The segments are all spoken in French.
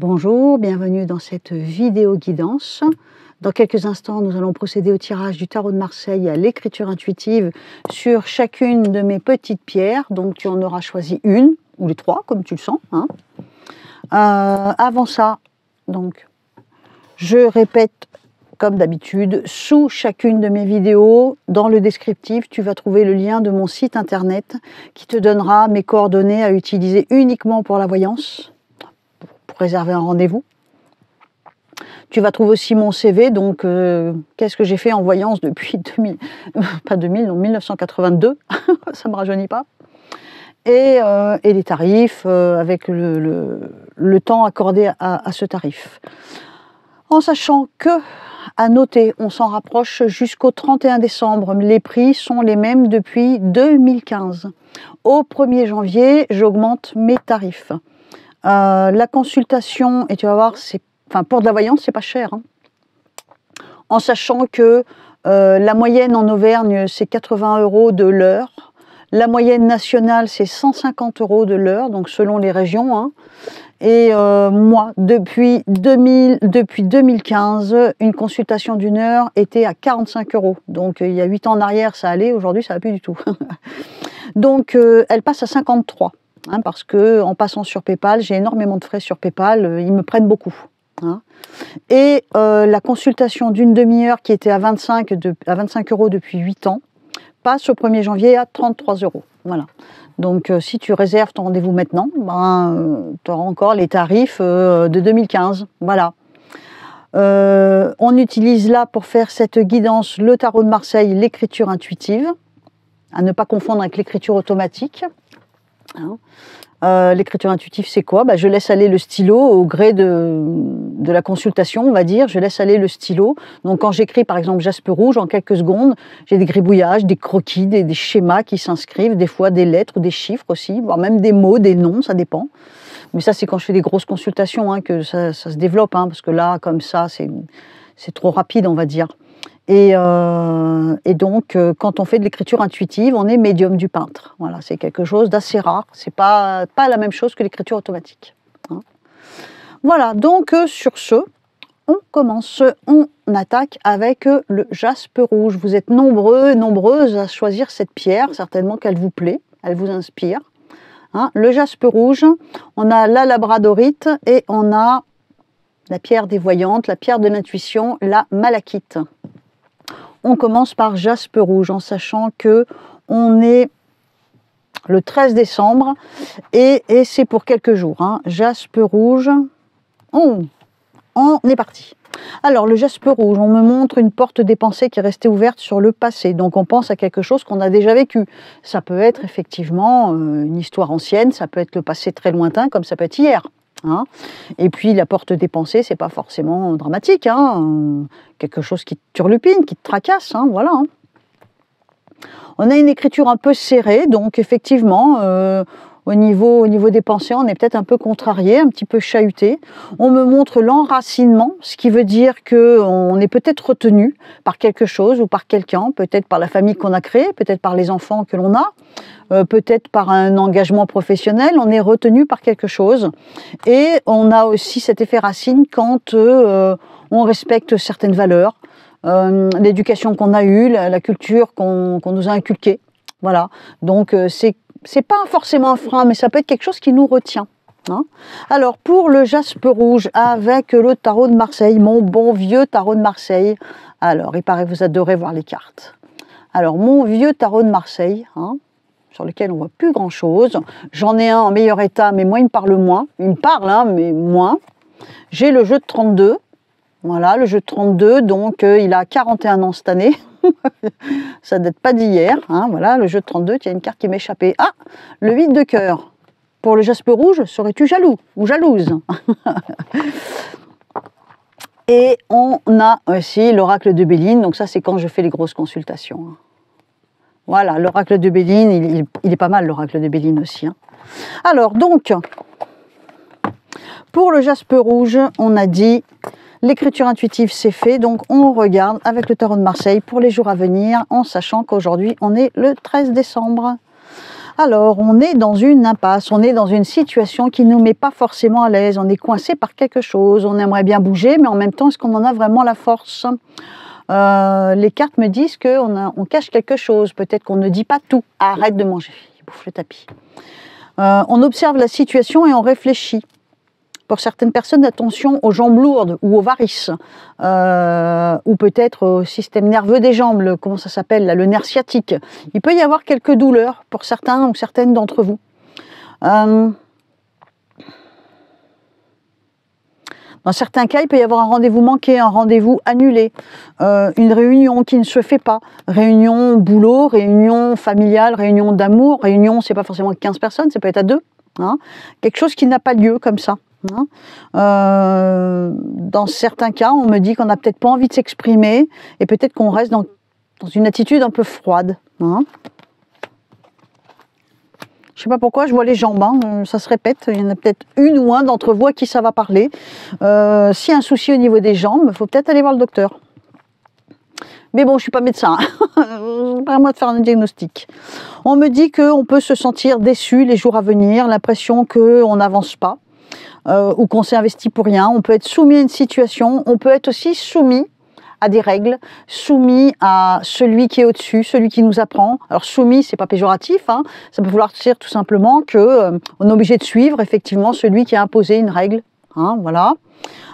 Bonjour, bienvenue dans cette vidéo guidance. Dans quelques instants, nous allons procéder au tirage du tarot de Marseille à l'écriture intuitive sur chacune de mes petites pierres. Donc tu en auras choisi une ou les trois, comme tu le sens. Avant ça, donc, je répète comme d'habitude, sous chacune de mes vidéos, dans le descriptif, tu vas trouver le lien de mon site internet qui te donnera mes coordonnées à utiliser uniquement pour la voyance, pour réserver un rendez-vous. Tu vas trouver aussi mon CV, donc qu'est-ce que j'ai fait en voyance depuis 1982, ça ne me rajeunit pas. Et les tarifs avec le temps accordé à ce tarif. En sachant que, à noter, on s'en rapproche jusqu'au 31 décembre, les prix sont les mêmes depuis 2015. Au 1er janvier, j'augmente mes tarifs. La consultation, et tu vas voir, pour de la voyance, c'est pas cher. En sachant que la moyenne en Auvergne, c'est 80 € de l'heure. La moyenne nationale, c'est 150 € de l'heure, donc selon les régions. Et moi, depuis 2015, une consultation d'une heure était à 45 €. Donc il y a 8 ans en arrière, ça allait, aujourd'hui, ça ne va plus du tout. Donc elle passe à 53, parce qu'en passant sur PayPal, j'ai énormément de frais sur PayPal, ils me prennent beaucoup. Et la consultation d'une demi-heure qui était à 25 € depuis 8 ans, passe au 1er janvier à 33 €. Voilà. Donc si tu réserves ton rendez-vous maintenant, tu auras encore les tarifs de 2015. Voilà. On utilise là pour faire cette guidance le tarot de Marseille, l'écriture intuitive, à ne pas confondre avec l'écriture automatique. L'écriture intuitive, c'est quoi? Je laisse aller le stylo au gré de la consultation, on va dire. Je laisse aller le stylo. Donc, quand j'écris, par exemple, jaspe rouge, en quelques secondes, j'ai des gribouillages, des croquis, des schémas qui s'inscrivent, des fois des lettres ou des chiffres aussi, voire même des mots, des noms, ça dépend. Mais ça, c'est quand je fais des grosses consultations que ça se développe, parce que là, comme ça, c'est trop rapide, on va dire. Et donc, quand on fait de l'écriture intuitive, on est médium du peintre. Voilà, c'est quelque chose d'assez rare. C'est pas la même chose que l'écriture automatique. Voilà, donc sur ce, on commence. On attaque avec le jaspe rouge. Vous êtes nombreux et nombreuses à choisir cette pierre. Certainement qu'elle vous plaît, elle vous inspire. Le jaspe rouge, on a la labradorite et on a la pierre des voyantes, la pierre de l'intuition, la malachite. On commence par jaspe rouge, en sachant que on est le 13 décembre et c'est pour quelques jours. Jaspe rouge, on est parti. Alors, le jaspe rouge, on me montre une porte des pensées qui est restée ouverte sur le passé. Donc, on pense à quelque chose qu'on a déjà vécu. Ça peut être effectivement une histoire ancienne, ça peut être le passé très lointain, comme ça peut être hier. Et puis la porte des pensées, c'est pas forcément dramatique, quelque chose qui te turlupine, qui te tracasse, voilà. On a une écriture un peu serrée, donc effectivement, au niveau des pensées, on est peut-être un peu contrarié, un petit peu chahuté. On me montre l'enracinement, ce qui veut dire qu'on est peut-être retenu par quelque chose ou par quelqu'un, peut-être par la famille qu'on a créée, peut-être par les enfants que l'on a, peut-être par un engagement professionnel, on est retenu par quelque chose. Et on a aussi cet effet racine quand on respecte certaines valeurs, l'éducation qu'on a eue, la culture qu'on nous a inculquée. Voilà, donc c'est pas forcément un frein, mais ça peut être quelque chose qui nous retient. Alors, pour le jaspe rouge, avec le tarot de Marseille, mon bon vieux tarot de Marseille. Alors, il paraît que vous adorez voir les cartes. Alors, mon vieux tarot de Marseille, sur lequel on voit plus grand-chose. J'en ai un en meilleur état, mais moi, il me parle moins. Il me parle, mais moins. J'ai le jeu de 32. Voilà, le jeu de 32, donc il a 41 ans cette année. Ça date pas d'hier. Voilà, le jeu de 32, il y a une carte qui m'échappait. Ah, le 8 de cœur. Pour le jaspe rouge, serais-tu jaloux ou jalouse? Et on a aussi l'oracle de Béline. Donc ça, c'est quand je fais les grosses consultations. Voilà, l'oracle de Béline, il est pas mal, l'oracle de Béline aussi. Alors, donc, pour le jaspe rouge, on a dit l'écriture intuitive, c'est fait. Donc, on regarde avec le tarot de Marseille pour les jours à venir, en sachant qu'aujourd'hui, on est le 13 décembre. Alors, on est dans une impasse, on est dans une situation qui ne nous met pas forcément à l'aise, on est coincé par quelque chose, on aimerait bien bouger, mais en même temps, est-ce qu'on en a vraiment la force? Les cartes me disent qu'on cache quelque chose, peut-être qu'on ne dit pas tout. Arrête de manger, il bouffe le tapis. On observe la situation et on réfléchit. Pour certaines personnes, attention aux jambes lourdes ou aux varices, ou peut-être au système nerveux des jambes, comment ça s'appelle, le nerf sciatique. Il peut y avoir quelques douleurs pour certains ou certaines d'entre vous. Dans certains cas, il peut y avoir un rendez-vous manqué, un rendez-vous annulé, une réunion qui ne se fait pas. Réunion boulot, réunion familiale, réunion d'amour. Réunion, c'est pas forcément 15 personnes, ça peut être à 2. Hein. Quelque chose qui n'a pas lieu comme ça. Hein. Dans certains cas, on me dit qu'on n'a peut-être pas envie de s'exprimer et peut-être qu'on reste dans une attitude un peu froide. Hein. Je ne sais pas pourquoi, je vois les jambes, hein, ça se répète, il y en a peut-être une ou un d'entre vous à qui ça va parler. S'il y a un souci au niveau des jambes, il faut peut-être aller voir le docteur. Mais bon, je ne suis pas médecin, c'est pas à moi de faire un diagnostic. On me dit qu'on peut se sentir déçu les jours à venir, l'impression qu'on n'avance pas, ou qu'on s'est investi pour rien. On peut être soumis à une situation, on peut être aussi soumis à des règles, soumis à celui qui est au-dessus, celui qui nous apprend. Alors soumis, c'est pas péjoratif, hein, ça peut vouloir dire tout simplement que on est obligé de suivre effectivement celui qui a imposé une règle. Hein, voilà.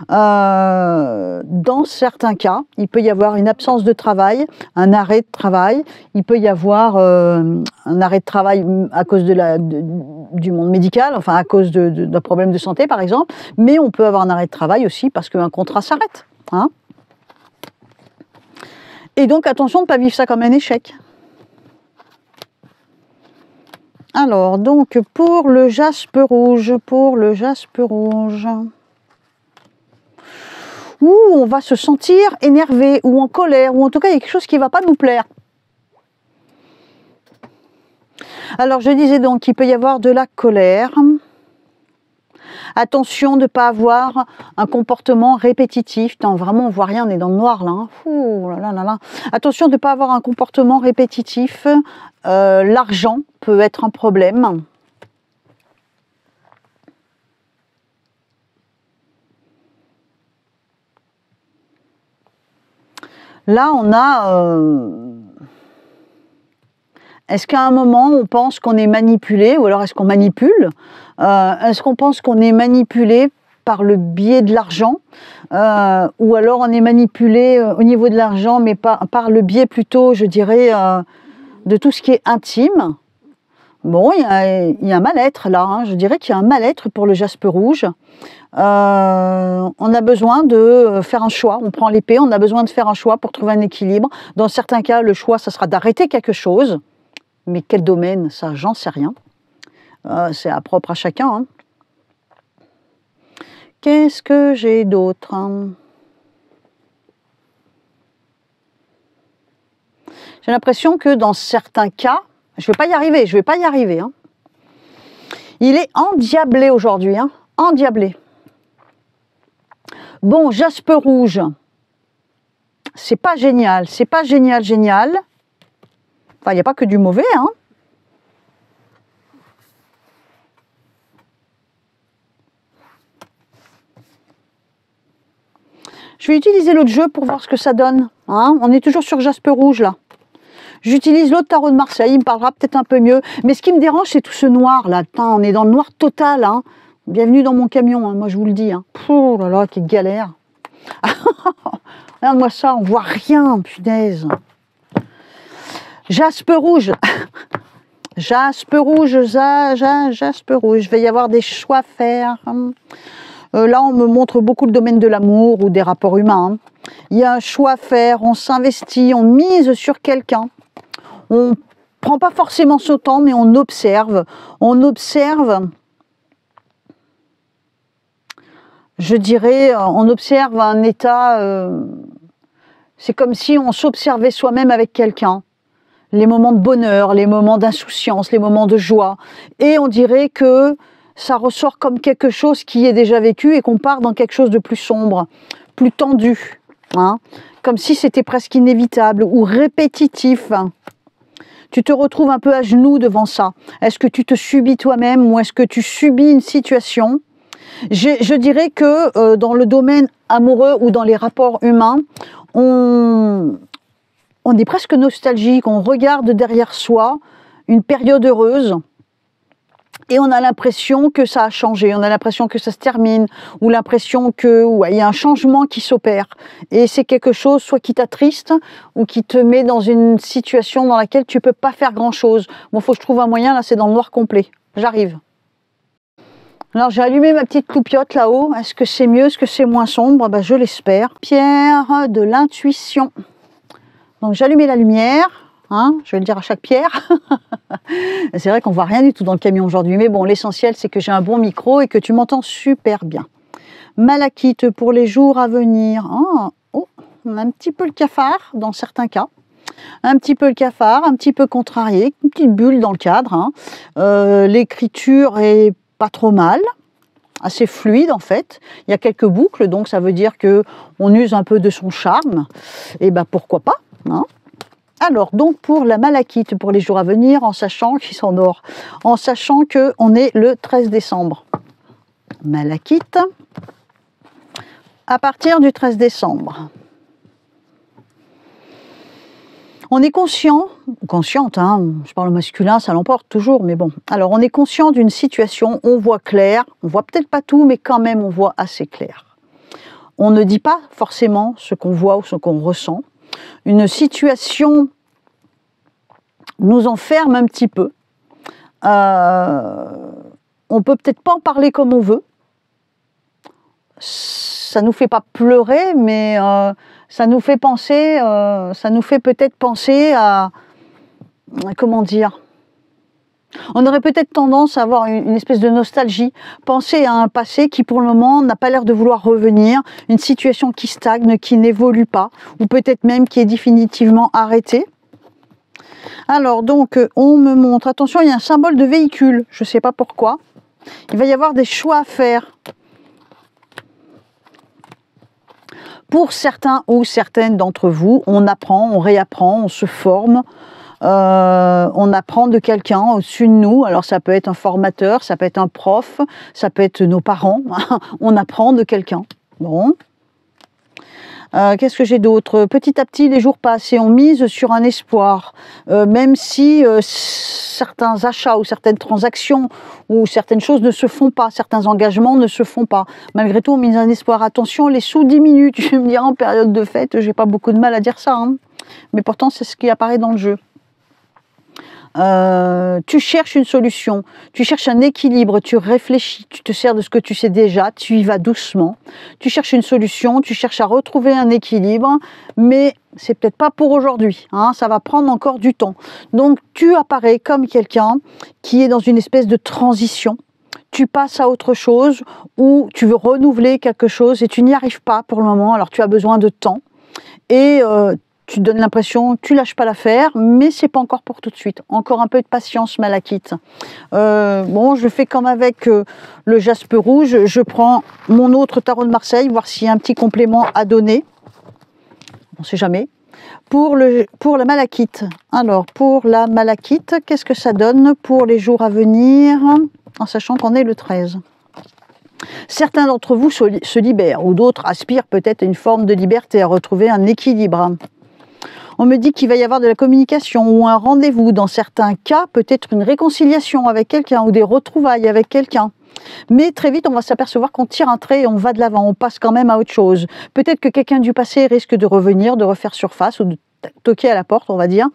Dans certains cas, il peut y avoir une absence de travail, un arrêt de travail. Il peut y avoir un arrêt de travail à cause du monde médical, enfin à cause d'un problème de santé par exemple. Mais on peut avoir un arrêt de travail aussi parce qu'un contrat s'arrête. Hein. Et donc, attention de ne pas vivre ça comme un échec. Alors, donc, pour le jaspe rouge, où on va se sentir énervé, ou en colère, ou en tout cas, il y a quelque chose qui ne va pas nous plaire. Alors, je disais donc qu'il peut y avoir de la colère. Attention de ne pas avoir un comportement répétitif. Non, vraiment, on ne voit rien, on est dans le noir là. Hein. Ouh, là, là, là, là. Attention de ne pas avoir un comportement répétitif. L'argent peut être un problème. Là, on a... Est-ce qu'à un moment, on pense qu'on est manipulé, ou alors est-ce qu'on manipule? Est-ce qu'on pense qu'on est manipulé par le biais de l'argent, ou alors on est manipulé au niveau de l'argent, mais par le biais plutôt, je dirais, de tout ce qui est intime? Bon, il y a un mal-être là, hein. Je dirais qu'il y a un mal-être pour le jaspe rouge. On a besoin de faire un choix, on prend l'épée, on a besoin de faire un choix pour trouver un équilibre. Dans certains cas, le choix, ça sera d'arrêter quelque chose. Mais quel domaine, ça, j'en sais rien. C'est propre à chacun. Hein. Qu'est-ce que j'ai d'autre? J'ai l'impression que dans certains cas, je ne vais pas y arriver. Hein. Il est endiablé aujourd'hui, hein, endiablé. Bon, jaspe rouge, c'est pas génial, génial. Enfin, il n'y a pas que du mauvais, hein. Je vais utiliser l'autre jeu pour voir ce que ça donne. Hein. On est toujours sur jaspe rouge, là. J'utilise l'autre tarot de Marseille, il me parlera peut-être un peu mieux. Mais ce qui me dérange, c'est tout ce noir, là. Putain, on est dans le noir total, hein. Bienvenue dans mon camion, hein, moi je vous le dis. Hein. Oh là là, quelle galère. Regarde-moi ça, on voit rien, punaise. Jaspe rouge. Jaspe rouge, jaspe rouge. Il va y avoir des choix à faire. Là, on me montre beaucoup le domaine de l'amour ou des rapports humains. Il y a un choix à faire, on s'investit, on mise sur quelqu'un. On ne prend pas forcément son temps, mais on observe. On observe, je dirais, on observe un état... c'est comme si on s'observait soi-même avec quelqu'un. Les moments de bonheur, les moments d'insouciance, les moments de joie. Et on dirait que ça ressort comme quelque chose qui est déjà vécu et qu'on part dans quelque chose de plus sombre, plus tendu. Hein, comme si c'était presque inévitable ou répétitif. Tu te retrouves un peu à genoux devant ça. Est-ce que tu te subis toi-même ou est-ce que tu subis une situation? Je dirais que dans le domaine amoureux ou dans les rapports humains, on est presque nostalgique, on regarde derrière soi une période heureuse et on a l'impression que ça a changé, on a l'impression que ça se termine ou l'impression que il y a un changement qui s'opère. Et c'est quelque chose soit qui t'attriste ou qui te met dans une situation dans laquelle tu ne peux pas faire grand-chose. Bon, faut que je trouve un moyen, là c'est dans le noir complet. J'arrive. Alors j'ai allumé ma petite loupiote là-haut. Est-ce que c'est mieux? Est-ce que c'est moins sombre? Ben, je l'espère. Pierre de l'intuition. Donc j'ai allumé la lumière. Hein, je vais le dire à chaque pierre. C'est vrai qu'on voit rien du tout dans le camion aujourd'hui. Mais bon, l'essentiel c'est que j'ai un bon micro et que tu m'entends super bien. Malachite pour les jours à venir. Oh, on a un petit peu le cafard dans certains cas. Un petit peu le cafard, un petit peu contrarié. Une petite bulle dans le cadre. Hein. L'écriture est pas trop mal, assez fluide en fait. Il y a quelques boucles, donc ça veut dire que on use un peu de son charme. Et ben pourquoi pas, hein. Alors donc pour la malachite pour les jours à venir, en sachant qu'il s'endort, en sachant que on est le 13 décembre. Malachite à partir du 13 décembre. On est consciente, hein, je parle au masculin, ça l'emporte toujours, mais bon. Alors, on est conscient d'une situation, on voit clair, on voit peut-être pas tout, mais quand même, on voit assez clair. On ne dit pas forcément ce qu'on voit ou ce qu'on ressent. Une situation nous enferme un petit peu. On peut peut-être pas en parler comme on veut. Ça nous fait pas pleurer, mais ça nous fait penser, ça nous fait peut-être penser à, comment dire, on aurait peut-être tendance à avoir une espèce de nostalgie, penser à un passé qui pour le moment n'a pas l'air de vouloir revenir, une situation qui stagne, qui n'évolue pas, ou peut-être même qui est définitivement arrêtée. Alors donc, on me montre, attention, il y a un symbole de véhicule, je ne sais pas pourquoi, il va y avoir des choix à faire. Pour certains ou certaines d'entre vous, on apprend, on réapprend, on se forme, on apprend de quelqu'un au-dessus de nous. Alors ça peut être un formateur, ça peut être un prof, ça peut être nos parents. On apprend de quelqu'un. Bon. Qu'est-ce que j'ai d'autre? Petit à petit, les jours passent et on mise sur un espoir. Même si certains achats ou certaines transactions ou certaines choses ne se font pas, certains engagements ne se font pas. Malgré tout, on mise un espoir. Attention, les sous diminuent. Tu me diras, en période de fête, j'ai pas beaucoup de mal à dire ça. Hein. Mais pourtant, c'est ce qui apparaît dans le jeu. Tu cherches une solution, tu cherches un équilibre, tu réfléchis, tu te sers de ce que tu sais déjà, tu y vas doucement, tu cherches une solution, tu cherches à retrouver un équilibre, mais c'est peut-être pas pour aujourd'hui, hein, ça va prendre encore du temps. Donc tu apparais comme quelqu'un qui est dans une espèce de transition, tu passes à autre chose ou tu veux renouveler quelque chose et tu n'y arrives pas pour le moment, alors tu as besoin de temps et tu donnes l'impression que tu lâches pas l'affaire, mais c'est pas encore pour tout de suite. Encore un peu de patience, malachite. Bon, je fais comme avec le jaspe rouge. Je prends mon autre tarot de Marseille, voir s'il y a un petit complément à donner. On sait jamais. Pour la malachite. Alors, pour la malachite, qu'est-ce que ça donne pour les jours à venir, en sachant qu'on est le 13 ? Certains d'entre vous se libèrent, ou d'autres aspirent peut-être à une forme de liberté, à retrouver un équilibre. On me dit qu'il va y avoir de la communication ou un rendez-vous. Dans certains cas, peut-être une réconciliation avec quelqu'un ou des retrouvailles avec quelqu'un. Mais très vite, on va s'apercevoir qu'on tire un trait et on va de l'avant. On passe quand même à autre chose. Peut-être que quelqu'un du passé risque de revenir, de refaire surface ou de toquer à la porte, on va dire.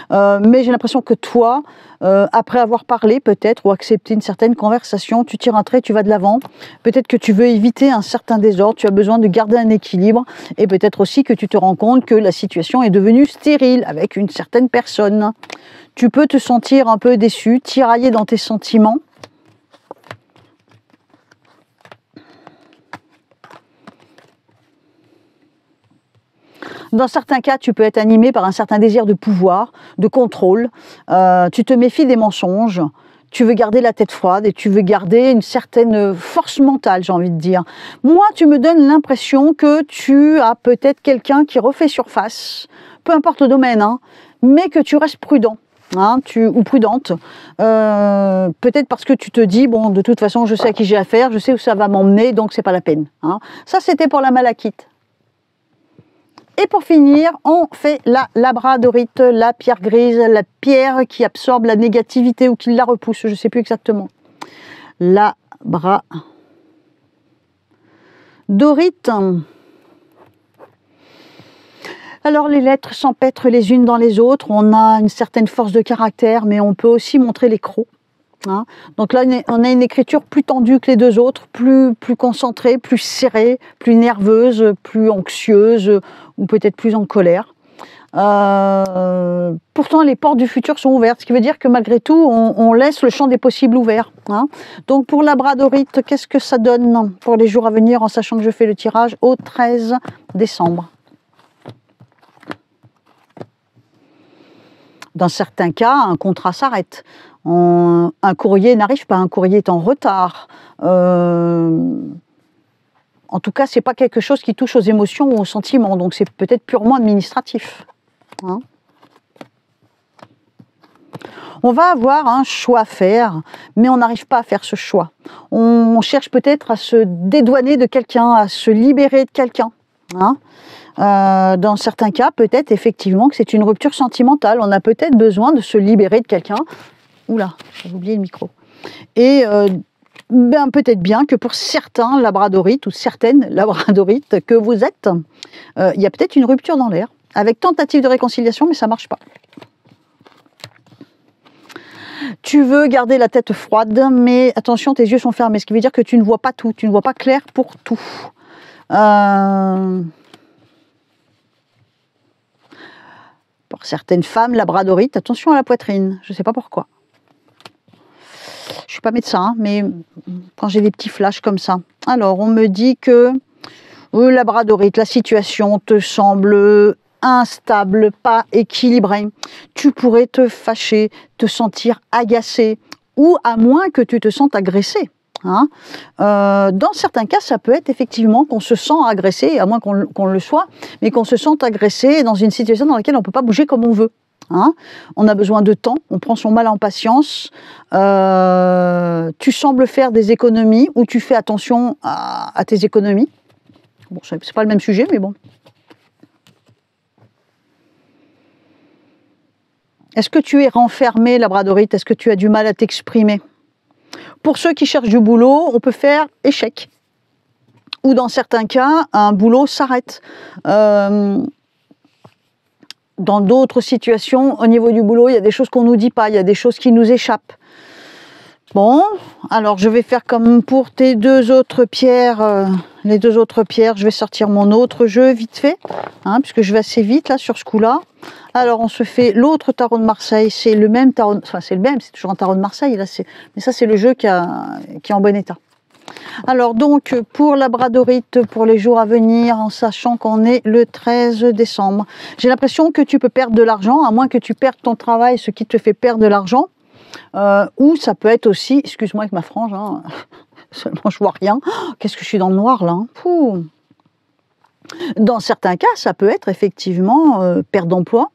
Mais j'ai l'impression que toi, après avoir parlé peut-être ou accepté une certaine conversation, tu tires un trait, tu vas de l'avant. Peut-être que tu veux éviter un certain désordre, tu as besoin de garder un équilibre et peut-être aussi que tu te rends compte que la situation est devenue stérile avec une certaine personne. Tu peux te sentir un peu déçu, tiraillé dans tes sentiments. Dans certains cas, tu peux être animé par un certain désir de pouvoir, de contrôle. Tu te méfies des mensonges. Tu veux garder la tête froide et tu veux garder une certaine force mentale, j'ai envie de dire. Moi, tu me donnes l'impression que tu as peut-être quelqu'un qui refait surface, peu importe le domaine, hein, mais que tu restes prudent. hein, ou prudente. Peut-être parce que tu te dis, bon, de toute façon, je sais à qui j'ai affaire, je sais où ça va m'emmener, donc c'est pas la peine. Hein. Ça, c'était pour la malachite. Et pour finir, on fait la labradorite, la pierre grise, la pierre qui absorbe la négativité ou qui la repousse, je ne sais plus exactement. Labradorite. Alors les lettres s'empêtrent les unes dans les autres, on a une certaine force de caractère, mais on peut aussi montrer les crocs. Hein. Donc là, on a une écriture plus tendue que les deux autres, plus concentrée, plus serrée, plus nerveuse, plus anxieuse, ou peut-être plus en colère. Pourtant, les portes du futur sont ouvertes, ce qui veut dire que malgré tout, on laisse le champ des possibles ouvert. Hein. Donc pour labradorite, qu'est-ce que ça donne pour les jours à venir, en sachant que je fais le tirage au 13 décembre? Dans certains cas, un contrat s'arrête. Un courrier n'arrive pas, un courrier est en retard. En tout cas, ce n'est pas quelque chose qui touche aux émotions ou aux sentiments, donc c'est peut-être purement administratif. Hein. On va avoir un choix à faire, mais on n'arrive pas à faire ce choix. On cherche peut-être à se dédouaner de quelqu'un, à se libérer de quelqu'un. Hein. Dans certains cas, peut-être effectivement que c'est une rupture sentimentale. On a peut-être besoin de se libérer de quelqu'un. Oula, j'ai oublié le micro. Et peut-être bien que pour certains labradorites ou certaines labradorites que vous êtes, il y a peut-être une rupture dans l'air, avec tentative de réconciliation, mais ça ne marche pas. Tu veux garder la tête froide, mais attention, tes yeux sont fermés, ce qui veut dire que tu ne vois pas tout, tu ne vois pas clair pour tout. Pour certaines femmes labradorites, attention à la poitrine, je ne sais pas pourquoi. Je ne suis pas médecin, hein, mais quand j'ai des petits flashs comme ça. Alors, on me dit que, labradorite, la situation te semble instable, pas équilibrée. Tu pourrais te fâcher, te sentir agacé, ou à moins que tu te sentes agressé. Hein. Dans certains cas, ça peut être effectivement qu'on se sent agressé, à moins qu'on le soit, mais qu'on se sente agressé dans une situation dans laquelle on ne peut pas bouger comme on veut. Hein. On a besoin de temps, on prend son mal en patience, tu sembles faire des économies ou tu fais attention à tes économies. Bon, c'est pas le même sujet, mais bon. Est-ce que tu es renfermé, labradorite? Est-ce que tu as du mal à t'exprimer? Pour ceux qui cherchent du boulot, on peut faire échec. Ou dans certains cas, un boulot s'arrête. Dans d'autres situations, au niveau du boulot, il y a des choses qu'on ne nous dit pas, il y a des choses qui nous échappent. Bon, alors je vais faire comme pour tes deux autres pierres, les deux autres pierres, je vais sortir mon autre jeu vite fait, hein, puisque je vais assez vite là sur ce coup-là. Alors on se fait l'autre tarot de Marseille, c'est le même tarot, enfin c'est le même, c'est toujours un tarot de Marseille, là, mais ça c'est le jeu qui est en bon état. Alors donc pour labradorite, pour les jours à venir, en sachant qu'on est le 13 décembre, j'ai l'impression que tu peux perdre de l'argent, à moins que tu perdes ton travail, ce qui te fait perdre de l'argent. Ou ça peut être aussi, excuse-moi avec ma frange, hein, seulement je vois rien. Oh, qu'est-ce que je suis dans le noir là, hein. Dans certains cas, ça peut être effectivement perte d'emploi,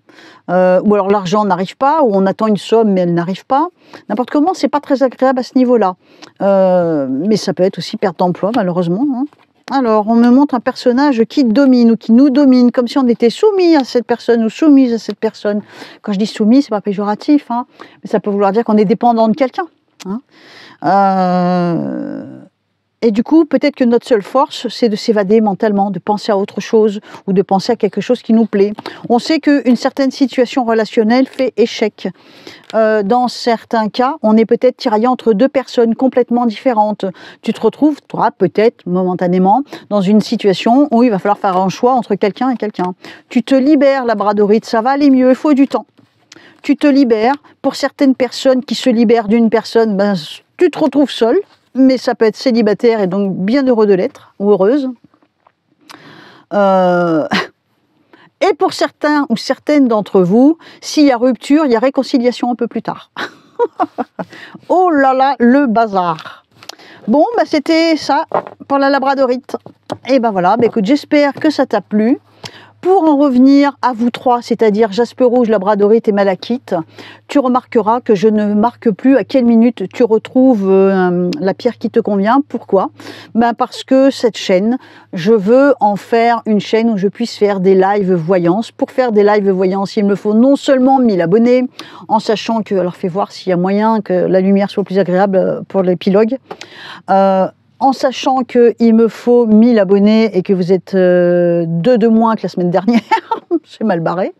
ou alors l'argent n'arrive pas, ou on attend une somme mais elle n'arrive pas. N'importe comment, c'est pas très agréable à ce niveau-là. Mais ça peut être aussi perte d'emploi malheureusement. Hein. Alors, on me montre un personnage qui domine ou qui nous domine, comme si on était soumis à cette personne ou soumise à cette personne. Quand je dis soumis, c'est pas péjoratif, hein, mais ça peut vouloir dire qu'on est dépendant de quelqu'un. Hein. Et du coup, peut-être que notre seule force, c'est de s'évader mentalement, de penser à autre chose ou de penser à quelque chose qui nous plaît. On sait qu'une certaine situation relationnelle fait échec. Dans certains cas, on est peut-être tiraillé entre deux personnes complètement différentes. Tu te retrouves, toi, peut-être momentanément, dans une situation où il va falloir faire un choix entre quelqu'un et quelqu'un. Tu te libères, labradorite, ça va aller mieux, il faut du temps. Tu te libères. Pour certaines personnes qui se libèrent d'une personne, ben, tu te retrouves seul. Mais ça peut être célibataire et donc bien heureux de l'être, ou heureuse. Et pour certains ou certaines d'entre vous, s'il y a rupture, il y a réconciliation un peu plus tard. Oh là là, le bazar. Bon, bah c'était ça pour la labradorite. Et ben voilà, bah écoute, j'espère que ça t'a plu. Pour en revenir à vous trois, c'est-à-dire Jasper Rouge, Labradorite et Malachite, tu remarqueras que je ne marque plus à quelle minute tu retrouves la pierre qui te convient. Pourquoi? Ben parce que cette chaîne, je veux en faire une chaîne où je puisse faire des live voyances. Pour faire des live voyances, il me faut non seulement 1000 abonnés, en sachant que, alors fais voir s'il y a moyen que la lumière soit plus agréable pour l'épilogue, en sachant qu'il me faut 1000 abonnés et que vous êtes 2 de moins que la semaine dernière, c'est mal barré,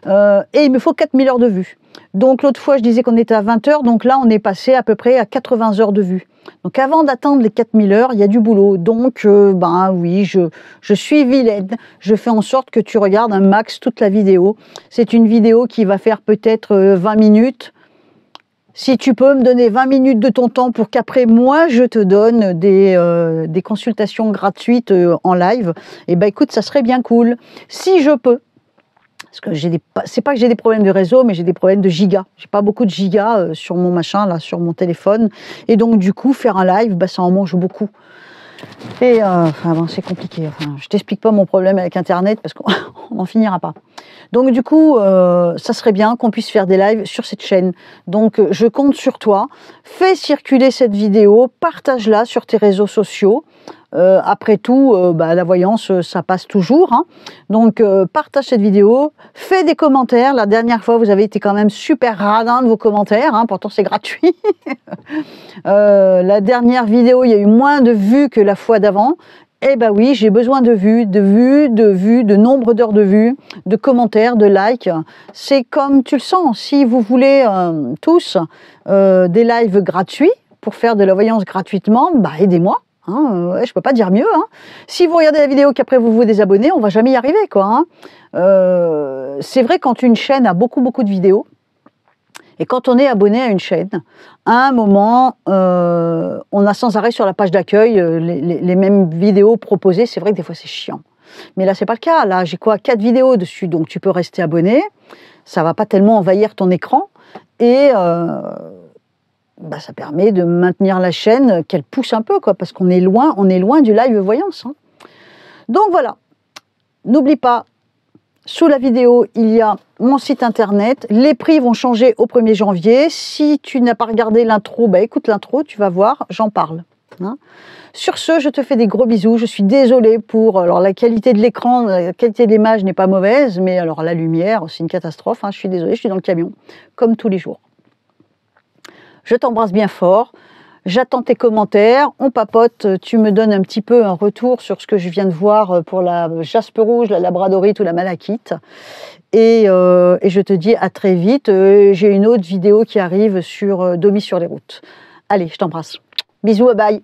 et il me faut 4000 heures de vue. Donc l'autre fois je disais qu'on était à 20 heures, donc là on est passé à peu près à 80 heures de vue. Donc avant d'atteindre les 4000 heures, il y a du boulot. Donc ben oui, je suis vilaine, je fais en sorte que tu regardes un max toute la vidéo. C'est une vidéo qui va faire peut-être 20 minutes. Si tu peux me donner 20 minutes de ton temps pour qu'après moi je te donne des consultations gratuites en live, eh ben écoute, ça serait bien cool. Si je peux, parce que c'est pas que j'ai des problèmes de réseau, mais j'ai des problèmes de gigas. J'ai pas beaucoup de gigas sur mon machin là, sur mon téléphone, et donc du coup faire un live, bah, ça en mange beaucoup. Et enfin, bon, c'est compliqué. Enfin, je t'explique pas mon problème avec Internet parce qu'on n'en finira pas. Donc du coup, ça serait bien qu'on puisse faire des lives sur cette chaîne. Donc je compte sur toi. Fais circuler cette vidéo, partage-la sur tes réseaux sociaux. Après tout, bah, la voyance, ça passe toujours. Hein. Donc partage cette vidéo, fais des commentaires. La dernière fois, vous avez été quand même super radin de vos commentaires. Hein. Pourtant, c'est gratuit. La dernière vidéo, il y a eu moins de vues que la fois d'avant. Eh ben oui, j'ai besoin de vues, de nombre d'heures de vues, de commentaires, de likes. C'est comme tu le sens. Si vous voulez tous des lives gratuits pour faire de la voyance gratuitement, bah aidez-moi. Hein, ouais, je peux pas dire mieux. Hein. Si vous regardez la vidéo qu'après vous vous désabonnez, on va jamais y arriver, quoi. Hein. C'est vrai quand une chaîne a beaucoup de vidéos, et quand on est abonné à une chaîne, à un moment, on a sans arrêt sur la page d'accueil les mêmes vidéos proposées. C'est vrai que des fois c'est chiant. Mais là, c'est pas le cas. Là, j'ai quoi, 4 vidéos dessus, donc tu peux rester abonné. Ça va pas tellement envahir ton écran. Et bah, ça permet de maintenir la chaîne, qu'elle pousse un peu, quoi, parce qu'on est loin du live voyance. Hein. Donc voilà. N'oublie pas, sous la vidéo, il y a mon site internet. Les prix vont changer au 1er janvier. Si tu n'as pas regardé l'intro, bah écoute l'intro, tu vas voir, j'en parle. Hein. Sur ce, je te fais des gros bisous. Je suis désolée pour... Alors, la qualité de l'écran, la qualité de l'image n'est pas mauvaise, mais alors la lumière, c'est une catastrophe. Hein. Je suis désolée, je suis dans le camion, comme tous les jours. Je t'embrasse bien fort. J'attends tes commentaires, on papote, tu me donnes un petit peu un retour sur ce que je viens de voir pour la Jasper Rouge, la Labradorite ou la Malachite. Et je te dis à très vite. J'ai une autre vidéo qui arrive sur Domi sur les routes. Allez, je t'embrasse. Bisous, bye.